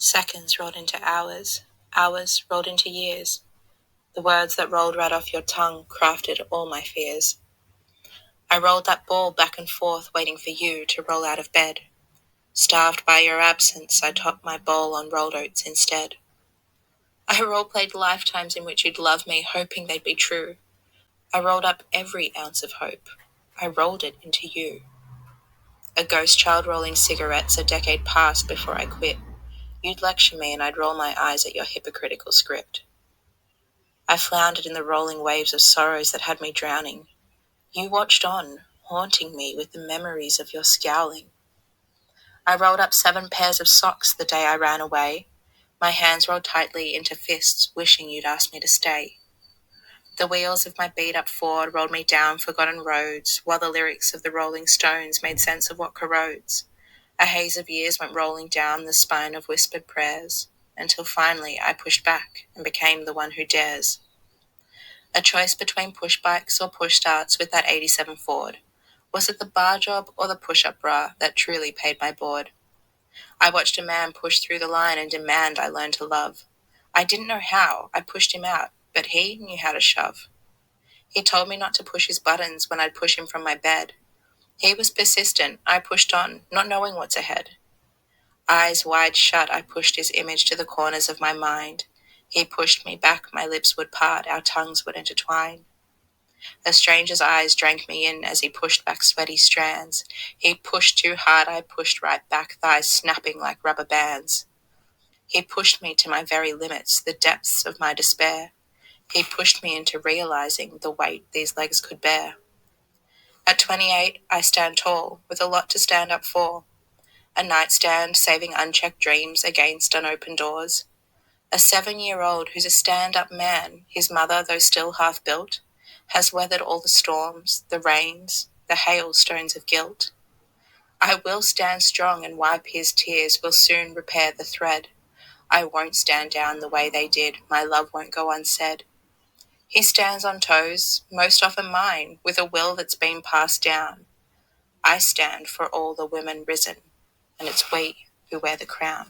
Seconds rolled into hours, hours rolled into years. The words that rolled right off your tongue crafted all my fears. I rolled that ball back and forth waiting for you to roll out of bed. Starved by your absence, I topped my bowl on rolled oats instead. I role-played lifetimes in which you'd love me, hoping they'd be true. I rolled up every ounce of hope. I rolled it into you. A ghost child rolling cigarettes a decade past before I quit. You'd lecture me and I'd roll my eyes at your hypocritical script. I floundered in the rolling waves of sorrows that had me drowning. You watched on, haunting me with the memories of your scowling. I rolled up 7 pairs of socks the day I ran away. My hands rolled tightly into fists, wishing you'd ask me to stay. The wheels of my beat-up Ford rolled me down forgotten roads, while the lyrics of the Rolling Stones made sense of what corrodes. A haze of years went rolling down the spine of whispered prayers, until finally I pushed back and became the one who dares. A choice between push bikes or push starts with that 87 Ford. Was it the bar job or the push-up bra that truly paid my board? I watched a man push through the line and demand I learn to love. I didn't know how. I pushed him out, but he knew how to shove. He told me not to push his buttons when I'd push him from my bed. He was persistent. I pushed on, not knowing what's ahead. Eyes wide shut, I pushed his image to the corners of my mind. He pushed me back, my lips would part, our tongues would intertwine. A stranger's eyes drank me in as he pushed back sweaty strands. He pushed too hard, I pushed right back, thighs snapping like rubber bands. He pushed me to my very limits, the depths of my despair. He pushed me into realizing the weight these legs could bear. At 28, I stand tall, with a lot to stand up for. A nightstand saving unchecked dreams against unopened doors. A 7-year-old who's a stand-up man, his mother, though still half-built, has weathered all the storms, the rains, the hailstones of guilt. I will stand strong and wipe his tears, will soon repair the thread. I won't stand down the way they did, my love won't go unsaid. He stands on toes, most often mine, with a will that's been passed down. I stand for all the women risen, and it's we who wear the crown.